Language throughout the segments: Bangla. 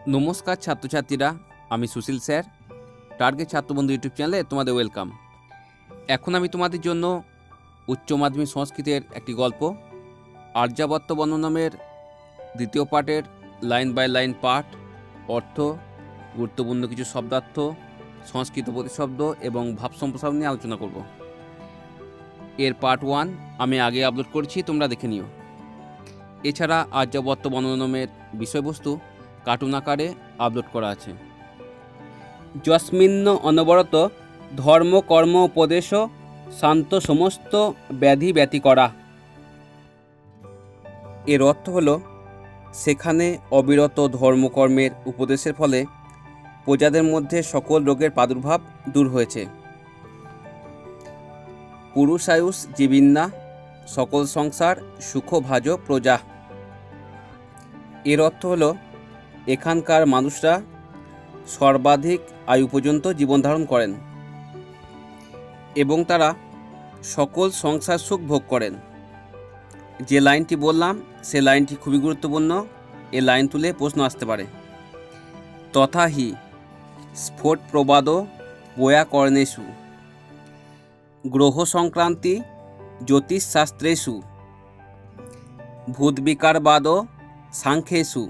নমস্কার ছাত্রছাত্রীরা, আমি সুশীল স্যার। টার্গেট ছাত্রবন্ধু ইউটিউব চ্যানেলে তোমাদের ওয়েলকাম। এখন আমি তোমাদের জন্য উচ্চ মাধ্যমিক সংস্কৃতের একটি গল্প আর্যাবর্ত বর্ণনামের দ্বিতীয় পার্টের লাইন বাই লাইন পাঠ, অর্থ, গুরুত্বপূর্ণ কিছু শব্দার্থ, সংস্কৃত প্রতিশব্দ এবং ভাব সম্প্রসারণ নিয়ে আলোচনা করব। এর পার্ট 1 আমি আগে আপলোড করেছি, তোমরা দেখে নিও। এছাড়া আর্যাবর্ত বর্ণনামের বিষয়বস্তু কার্টুন আকারে আপলোড করা আছে। যস্মিন্ন অনবরত ধর্ম কর্ম উপদেশ শান্ত সমস্ত ব্যাধি ব্যতি করা। এর অর্থ হল, সেখানে অবিরত ধর্মকর্মের উপদেশের ফলে প্রজাদের মধ্যে সকল রোগের প্রাদুর্ভাব দূর হয়েছে। পুরুষায়ুষ জীবিন্না সকল সংসার সুখভাজ প্রজা। এর অর্থ হল, এখানকার মানুষরা সর্বাধিক আয়ু পর্যন্ত জীবন ধারণ করেন এবং তারা সকল সংসার সুখ ভোগ করেন। যে লাইনটি বললাম সে লাইনটি খুবই গুরুত্বপূর্ণ। এ লাইন তুলে প্রশ্ন আসতে পারে। তথা হি স্ফোট প্রবাদ বৈয়াকরণেষু গ্রহ সংক্রান্তি জ্যোতিষশাস্ত্রেষু ভূতবিকারবাদ সাংখ্যেষু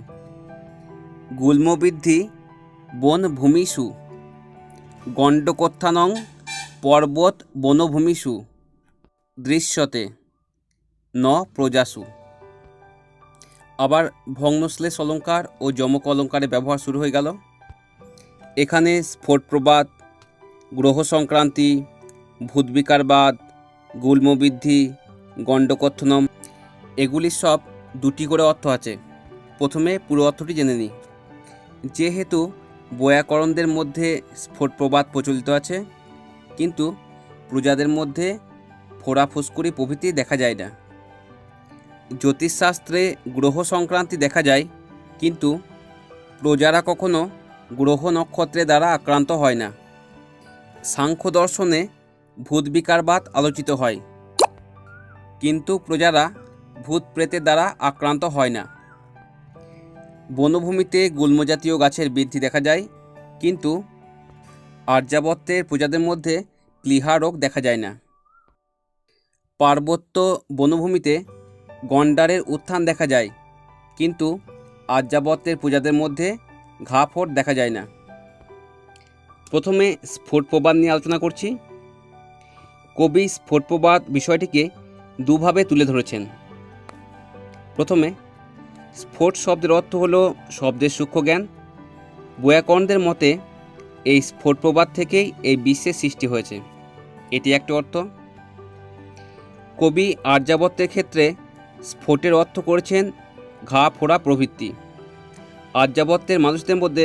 গুল্মবৃদ্ধি বনভূমিষু গণ্ডকোত্থানং পর্বত বনভূমিষু দৃশ্যতে ন প্রজাসু। আবার ভগ্নশ্লেষ অলঙ্কার ও যমক অলঙ্কারের ব্যবহার শুরু হয়ে গেল। এখানে স্ফোট প্রবাদ, গ্রহ সংক্রান্তি, ভূতবিকারবাদ, গুল্মবৃদ্ধি, গণ্ডকোত্থানম এগুলির সব দুটি করে অর্থ আছে। প্রথমে পুরো অর্থটি জেনে নিই। যেহেতু বৈয়াকরণদের মধ্যে স্ফোট প্রবাদ প্রচলিত আছে, কিন্তু প্রজাদের মধ্যে ফোড়া ফুসকুড়ি প্রভৃতি দেখা যায় না। জ্যোতিষশাস্ত্রে গ্রহ সংক্রান্তি দেখা যায়, কিন্তু প্রজারা কখনো গ্রহ নক্ষত্রের দ্বারা আক্রান্ত হয় না। সাংখ্য দর্শনে ভূতবিকারবাদ আলোচিত হয়, কিন্তু প্রজারা ভূত প্রেতের দ্বারা আক্রান্ত হয় না। বনভূমিতে গুল্মজাতীয় গাছের বৃদ্ধি দেখা যায়, কিন্তু আর্যাবর্তের প্রজাদের মধ্যে প্লীহা রোগ দেখা যায় না। পার্বত্য বনভূমিতে গণ্ডারের উত্থান দেখা যায়, কিন্তু আর্যাবর্তের প্রজাদের মধ্যে ঘা ফোট দেখা যায় না। প্রথমে স্ফোট প্রবাদ নিয়ে আলোচনা করছি। কবি স্ফোট প্রবাদ বিষয়টিকে দুভাবে তুলে ধরেছেন। প্রথমে, স্ফোট শব্দের অর্থ হল শব্দের সূক্ষ্ম জ্ঞান। বৈয়াকরণদের মতে এই স্ফোট প্রবাদ থেকেই এই বিশ্বের সৃষ্টি হয়েছে, এটি একটি অর্থ। কবি আর্যাবর্তের ক্ষেত্রে স্ফোটের অর্থ করেছেন ঘা ফোড়া প্রভৃতি। আর্যাবর্তের মানুষদের মধ্যে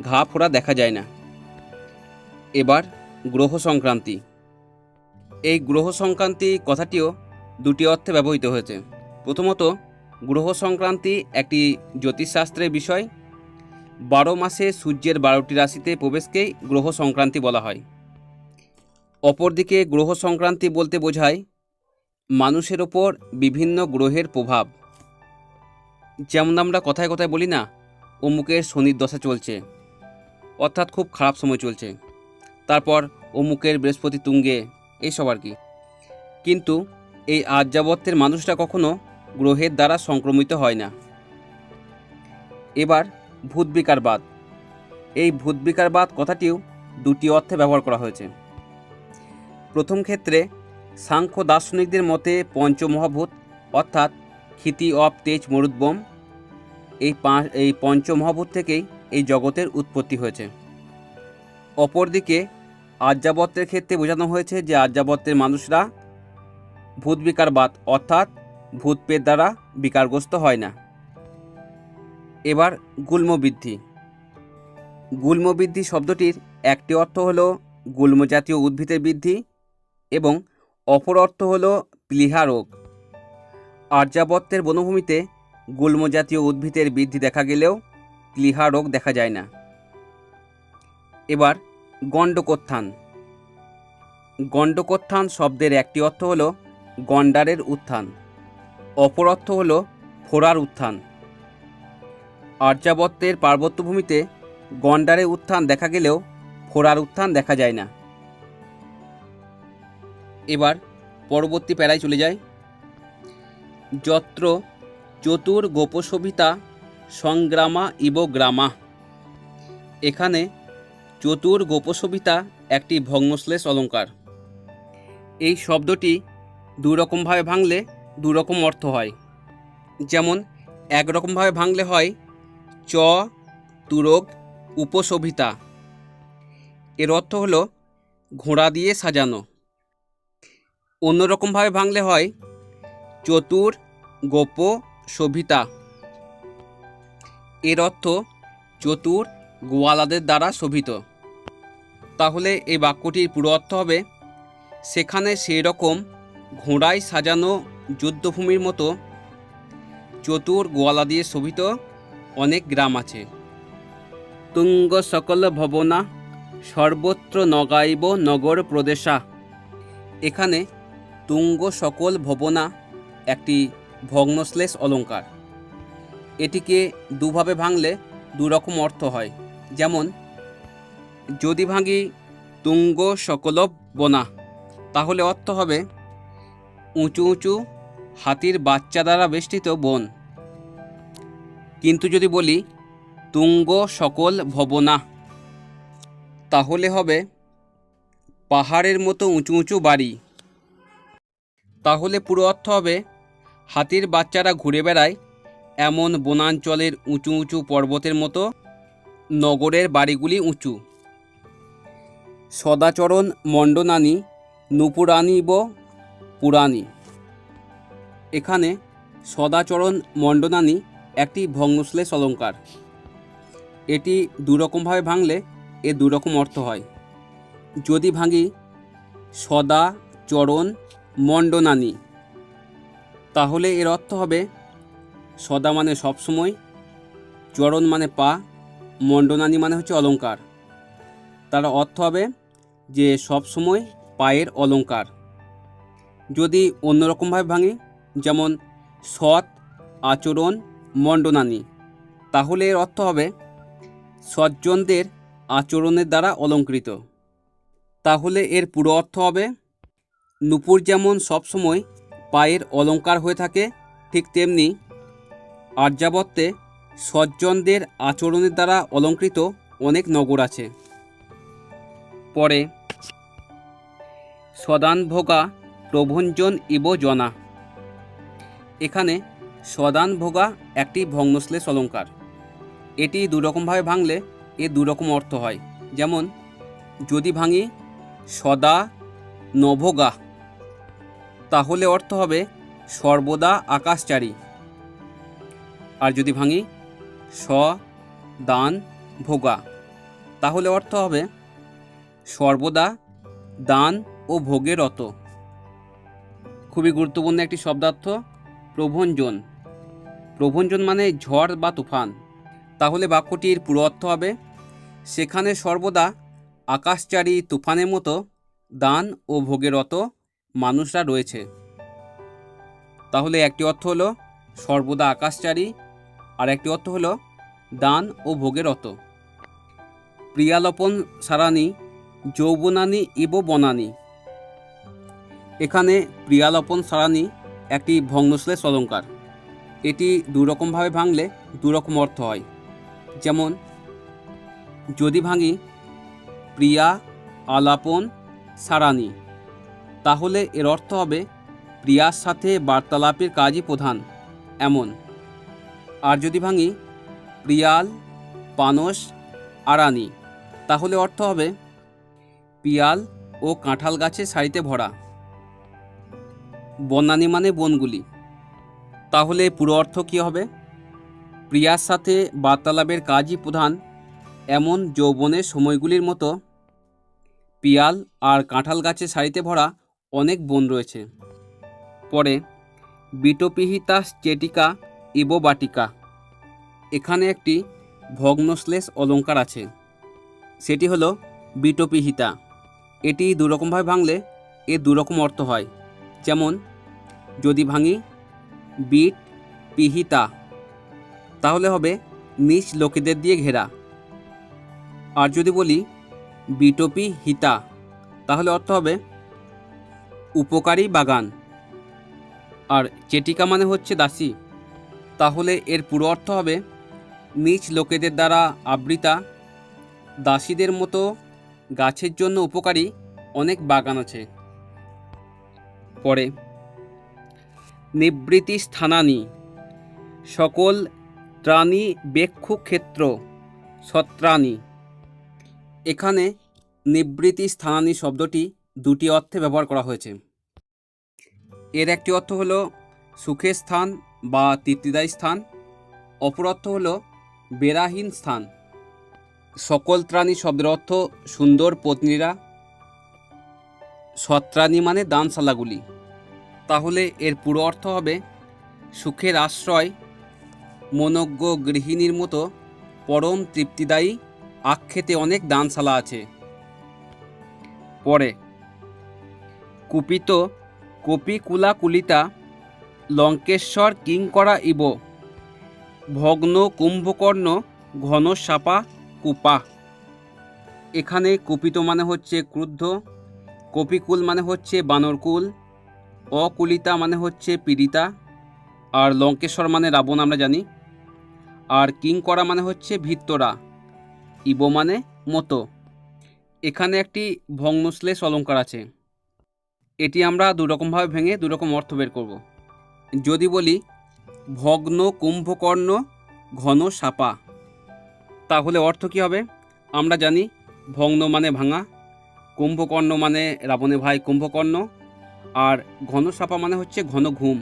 ঘা ফোড়া দেখা যায় না। এবার গ্রহ সংক্রান্তি। এই গ্রহ সংক্রান্তি কথাটিও দুটি অর্থে ব্যবহৃত হয়েছে। প্রথমত, গ্রহ সংক্রান্তি একটি জ্যোতিষশাস্ত্রের বিষয়। 12 মাসে সূর্যের 12টি রাশিতে প্রবেশকেই গ্রহ সংক্রান্তি বলা হয়। অপরদিকে গ্রহ সংক্রান্তি বলতে বোঝায় মানুষের ওপর বিভিন্ন গ্রহের প্রভাব। যেমন আমরা কথায় কথায় বলি না, অমুকের শনির দশা চলছে, অর্থাৎ খুব খারাপ সময় চলছে। তারপর অমুকের বৃহস্পতি তুঙ্গে, এইসব আর কি। কিন্তু এই আর্যাবর্তের মানুষরা কখনো গ্রহের দ্বারা সংক্রমিত হয় না। এবার ভূতবিকারবাদ। এই ভূতবিকারবাদ কথাটিও দুটি অর্থে ব্যবহার করা হয়েছে। প্রথম ক্ষেত্রে সাংখ্য দার্শনিকদের মতে পঞ্চমহাভূত অর্থাৎ ক্ষিতি, অপ, তেজ, মরুদ্গম এই পঞ্চমহাভূত থেকেই এই জগতের উৎপত্তি হয়েছে। অপরদিকে আর্যাবর্তের ক্ষেত্রে বোঝানো হয়েছে যে আর্যাবর্তের মানুষরা ভূতবিকারবাদ অর্থাৎ ভূতপেত দ্বারা বিকারগ্রস্ত হয় না। এবার গুল্মবৃদ্ধি। গুল্মবৃদ্ধি শব্দটির একটি অর্থ হল গুল্মজাতীয় উদ্ভিদের বৃদ্ধি এবং অপর অর্থ হল প্লীহা রোগ। আর্যাবর্তের বনভূমিতে গুল্মজাতীয় উদ্ভিদের বৃদ্ধি দেখা গেলেও প্লীহা রোগ দেখা যায় না। এবার গণ্ডকোত্থান। গণ্ডকোত্থান শব্দের একটি অর্থ হল গণ্ডারের উত্থান, অপর অর্থ হল ফোড়ার উত্থান। আর্যাবত্যের পার্বত্যভূমিতে গন্ডারের উত্থান দেখা গেলেও ফোড়ার উত্থান দেখা যায় না। এবার পরবর্তী প্যারায় চলে যায়। যত্র চতুর্গোপশোভিতা সংগ্রামা ইব গ্রামা। এখানে চতুর্গোপশোভিতা একটি ভগ্নশ্লেষ অলঙ্কার। এই শব্দটি দুরকমভাবে ভাঙলে দুরকম অর্থ হয়। যেমন একরকমভাবে ভাঙলে হয় চ তুরগ উপশোভিতা, এর অর্থ হলো ঘোড়া দিয়ে সাজানো। অন্যরকমভাবে ভাঙলে হয় চতুর গোপ শোভিতা, এর অর্থ চতুর গোয়ালাদের দ্বারা শোভিত। তাহলে এই বাক্যটির পুরো অর্থ হবে সেখানে সেই রকম ঘোড়ায় সাজানো যুদ্ধভূমির মতো চতুর গোয়ালা দিয়ে শোভিত অনেক গ্রাম আছে। তুঙ্গ সকল ভবনা সর্বত্র নগাইব নগর প্রদেশা। এখানে তুঙ্গ সকল ভবনা একটি ভগ্নশ্লেষ অলঙ্কার। এটিকে দুভাবে ভাঙলে দুরকম অর্থ হয়। যেমন যদি ভাঙি তুঙ্গ সকল বনা, তাহলে অর্থ হবে উঁচু উঁচু হাতির বাচ্চা দ্বারা বেষ্টিত বন। কিন্তু যদি বলি তুঙ্গ সকল ভবনা, তাহলে হবে পাহাড়ের মতো উঁচু উঁচু বাড়ি। তাহলে পুরো অর্থ হবে হাতির বাচ্চারা ঘুরে বেড়ায় এমন বনাঞ্চলের উঁচু উঁচু পর্বতের মতো নগরের বাড়িগুলি উঁচু। সদাচরণ মণ্ডনানি নুপুরানি ব পুরাণী। এখানে সদাচরণ মণ্ডনানি একটি ভগ্নশ্লেষ অলঙ্কার। এটি দুরকমভাবে ভাঙলে এর দুরকম অর্থ হয়। যদি ভাঙি সদা চরণ মণ্ডনানি, তাহলে এর অর্থ হবে সদা মানে সবসময়, চরণ মানে পা, মণ্ডনানি মানে হচ্ছে অলঙ্কার। তার অর্থ হবে যে সবসময় পায়ের অলঙ্কার। যদি অন্যরকমভাবে ভাঙি, যেমন সৎ আচরণ মণ্ডনানি, তাহলে এর অর্থ হবে সজ্জনদের আচরণের দ্বারা অলঙ্কৃত। তাহলে এর পুরো অর্থ হবে নূপুর যেমন সবসময় পায়ের অলঙ্কার হয়ে থাকে, ঠিক তেমনি আর্যাবত্যে সজ্জনদের আচরণের দ্বারা অলঙ্কৃত অনেক নগর আছে। পরে সদানভোগা প্রভঞ্জন ইব জনা। এখানে সদানভোগা একটি ভগ্নশ্লেষ অলঙ্কার। এটি দুরকমভাবে ভাঙলে এর দুরকম অর্থ হয়। যেমন যদি ভাঙি সদা নভোগা, তাহলে অর্থ হবে সর্বদা আকাশচারী। আর যদি ভাঙি স দান ভোগা, তাহলে অর্থ হবে সর্বদা দান ও ভোগে রত। খুবই গুরুত্বপূর্ণ একটি শব্দার্থ প্রভঞ্জন। প্রভঞ্জন মানে ঝড় বা তুফান। তাহলে বাক্যটির পুরো অর্থ হবে সেখানে সর্বদা আকাশচারী তুফানের মতো দান ও ভোগে রত মানুষরা রয়েছে। তাহলে একটি অর্থ হলো সর্বদা আকাশচারী, আর একটি অর্থ হলো দান ও ভোগে রত। প্রিয়ালপন সারানি যৌবনানি ইব বনানি। এখানে প্রিয়ালপন সারানি একটি ভগ্নশ্লেষ অলঙ্কার। এটি দুরকমভাবে ভাঙলে দুরকম অর্থ হয়। যেমন যদি ভাঙি প্রিয়া আলাপন সারানি, তাহলে এর অর্থ হবে প্রিয়ার সাথে বার্তালাপের কাজই প্রধান এমন। আর যদি ভাঙি প্রিয়াল পানস আরানি, তাহলে অর্থ হবে পিয়াল ও কাঁঠাল গাছে সারিতে ভরা। বনানী মানে বনগুলি। তাহলে পুরো অর্থ কী হবে? প্রিয়ার সাথে বার্তালাপের কাজই প্রধান এমন যৌবনের সময়গুলির মতো পিয়াল আর কাঁঠাল গাছে সারিতে ভরা অনেক বন রয়েছে। পরে বিটোপিহিতা চেটিকা ইব বাটিকা। এখানে একটি ভগ্নশ্লেষ অলঙ্কার আছে, সেটি হলো বিটোপিহিতা। এটি দুরকমভাবে ভাঙলে এর দুরকম অর্থ হয়। যেমন যদি ভাঙি বিট পিহিতা, তাহলে হবে নীচ লোকেদের দিয়ে ঘেরা। আর যদি বলি বিটোপি হিতা, তাহলে অর্থ হবে উপকারী বাগান। আর চেটিকা মানে হচ্ছে দাসী, তাহলে এর পুরো অর্থ হবে নীচ লোকেদের দ্বারা আবৃতা, দাসীদের মতো গাছের জন্য উপকারী অনেক বাগান আছে। পরে নিবৃত্তি স্থানানি সকল ত্রাণী বেক্ষু ক্ষেত্র সত্রাণী। এখানে নিবৃত্তি স্থানানি শব্দটি দুটি অর্থে ব্যবহার করা হয়েছে। এর একটি অর্থ হলো সুখের স্থান বা তৃপ্তিদায়ী স্থান, অপর অর্থ হলো বেরাহীন স্থান। সকল ত্রাণী শব্দের অর্থ সুন্দর পত্নীরা, সত্রাণী মানে দানশালাগুলি। তাহলে এর পুরো অর্থ হবে সুখের আশ্রয়, মনোজ্ঞ গৃহিণীর মতো পরম তৃপ্তিদায়ী আক্ষেতে অনেক দানশালা আছে। পরে কুপিত কপিকুলা কুলিতা লঙ্কেশ্বর কিঙ্করা ইব ভগ্ন কুম্ভকর্ণ ঘন সাপা কুপা। এখানে কুপিত মানে হচ্ছে ক্রুদ্ধ, কপিকুল মানে হচ্ছে বানরকুল, অকুলিতা মানে হচ্ছে পীড়িতা, আর লঙ্কেশ্বর মানে রাবণ আমরা জানি, আর কিঙ্করা মানে হচ্ছে ভিত্তরা, ইব মানে মতো। এখানে একটি ভগ্নশ্লেষ অলঙ্কার আছে, এটি আমরা দুরকমভাবে ভেঙে দুরকম অর্থ বের করব। যদি বলি ভগ্ন কুম্ভকর্ণ ঘন সাপা, তাহলে অর্থ কী হবে? আমরা জানি ভগ্ন মানে ভাঙা, কুম্ভকর্ণ মানে রাবণের ভাই কুম্ভকর্ণ, আর ঘন সাপা মানে হচ্ছে ঘন ঘুম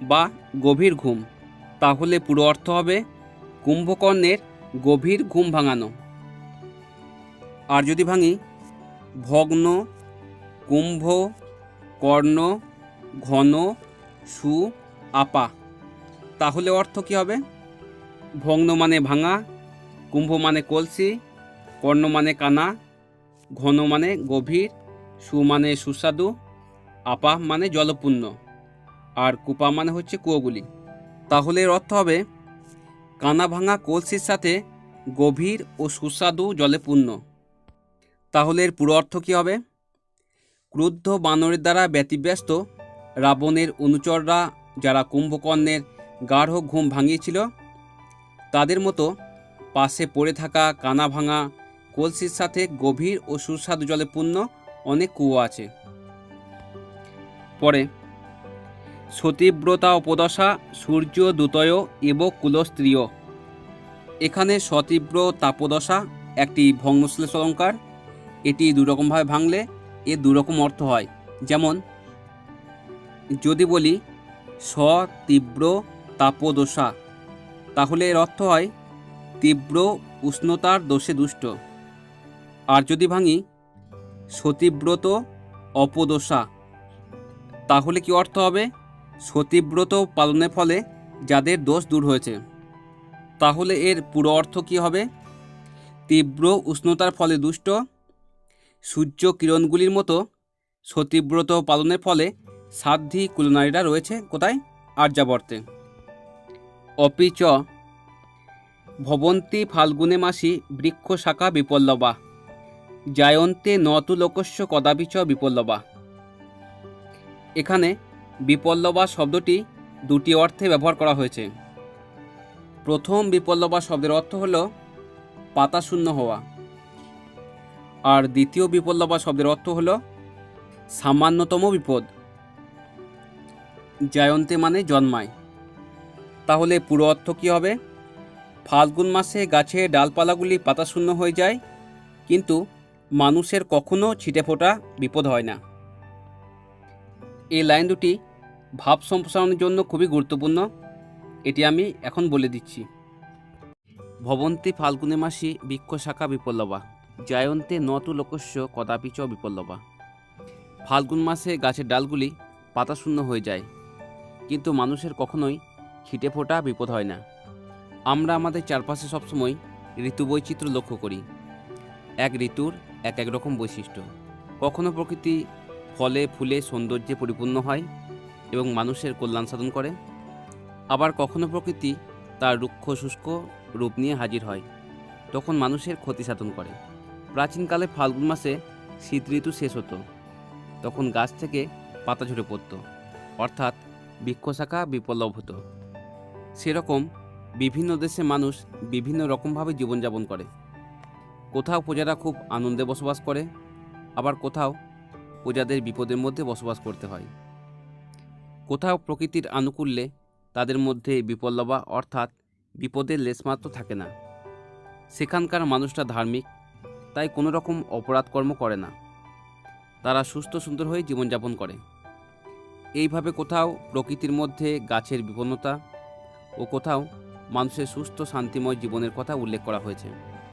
বা গভীর ঘুম। তাহলে পুরো অর্থ হবে কুম্ভকর্ণের গভীর ঘুম ভাঙানো। আর যদি ভাঙি ভগ্ন কুম্ভ কর্ণ ঘন সু আপা, তাহলে অর্থ কী হবে? ভগ্ন মানে ভাঙা, কুম্ভ মানে কলসি, কর্ণ মানে কানা, ঘন মানে গভীর, সু মানে সুস্বাদু, আপা মানে জলপূর্ণ, আর কুপা মানে হচ্ছে কুয়োগুলি। তাহলে এর অর্থ হবে কানা ভাঙা কলসির সাথে গভীর ও সুস্বাদু জলে পূর্ণ। তাহলে এর পুরো অর্থ কী হবে? ক্রুদ্ধ বানরের দ্বারা ব্যতিব্যস্ত রাবণের অনুচররা যারা কুম্ভকর্ণের গাঢ় ঘুম ভাঙিয়েছিল, তাদের মতো পাশে পড়ে থাকা কানা ভাঙা কলসির সাথে গভীর ও সুস্বাদু জলে পূর্ণ অনেক কুয়ো আছে। পরে সতীব্রতা উপদশা সূর্য দুতয় এব কুলস্ত্রিয়। এখানে সতীব্র তাপদশা একটি ভগ্নশ্লেষ অলঙ্কার, এটি দুরকমভাবে ভাঙলে এর দুরকম অর্থ হয়। যেমন যদি বলি সতীব্র তাপদশা, তাহলে এর অর্থ হয় তীব্র উষ্ণতার দোষে দুষ্ট। আর যদি ভাঙি সতীব্রত অপদশা, তাহলে কি অর্থ হবে? সতীব্রত পালনের ফলে যাদের দোষ দূর হয়েছে। তাহলে এর পুরো অর্থ কি হবে? তীব্র উষ্ণতার ফলে দুষ্ট, সূর্য কিরণগুলির মতো সতীব্রত পালনের ফলে সাধ্বী কুলনারীরা রয়েছে কোথায়? আর্যাবর্তে। অপিচ ভবন্তি ফাল্গুনে মাসি বৃক্ষ শাখা বিপল্লবা জায়ন্তে নতু লোকস্য কদাপিচ বিপল্লবা। এখানে বিপল্লবা শব্দটি দুটি অর্থে ব্যবহার করা হয়েছে। প্রথম বিপল্লবা শব্দের অর্থ হল পাতা শূন্য হওয়া, আর দ্বিতীয় বিপল্লবা শব্দের অর্থ হল সামান্যতম বিপদ। জায়ন্তে মানে জন্মায়। তাহলে পুরো অর্থ কী হবে? ফাল্গুন মাসে গাছের ডালপালাগুলি পাতা শূন্য হয়ে যায়, কিন্তু মানুষের কখনো ছিটে ফোটা বিপদ হয় না। এই লাইন দুটি ভাব সম্প্রসারণের জন্য খুবই গুরুত্বপূর্ণ, এটি আমি এখন বলে দিচ্ছি। ভবন্তি ফাল্গুনে মাসি বৃক্ষ শাখা বিপল্লবা জায়ন্তে নতু লোকস্য কদাপিচ বিপল্লবা। ফাল্গুন মাসে গাছের ডালগুলি পাতা শূন্য হয়ে যায়, কিন্তু মানুষের কখনোই ছিটে ফোটা বিপদ হয় না। আমরা আমাদের চারপাশে সবসময় ঋতু বৈচিত্র্য লক্ষ্য করি। এক ঋতুর এক এক রকম বৈশিষ্ট্য। কখনো প্রকৃতি ফলে ফুলে সৌন্দর্যে পরিপূর্ণ হয় এবং মানুষের কল্যাণ সাধন করে, আবার কখনো প্রকৃতি তার রুক্ষ শুষ্ক রূপ নিয়ে হাজির হয়, তখন মানুষের ক্ষতি সাধন করে। প্রাচীনকালে ফাল্গুন মাসে শীত ঋতু শেষ হতো, তখন গাছ থেকে পাতা ঝরে পড়ত, অর্থাৎ বৃক্ষশাখা বিপল্লব হতো। সেরকম বিভিন্ন দেশে মানুষ বিভিন্ন রকমভাবে জীবনযাপন করে। কোথাও প্রজারা খুব আনন্দে বসবাস করে, আবার কোথাও প্রজাদের বিপদের মধ্যে বসবাস করতে হয়। কোথাও প্রকৃতির আনুকূল্যে তাদের মধ্যে বিপল্লবা অর্থাৎ বিপদের লেশমাত্র থাকে না। সেখানকার মানুষরা ধার্মিক, তাই কোনো রকম অপরাধ কর্ম করে না। তারা সুস্থ সুন্দর হয়ে জীবনযাপন করে। এইভাবে কোথাও প্রকৃতির মধ্যে গাছের বিপন্নতা ও কোথাও মানুষের সুস্থ শান্তিময় জীবনের কথা উল্লেখ করা হয়েছে।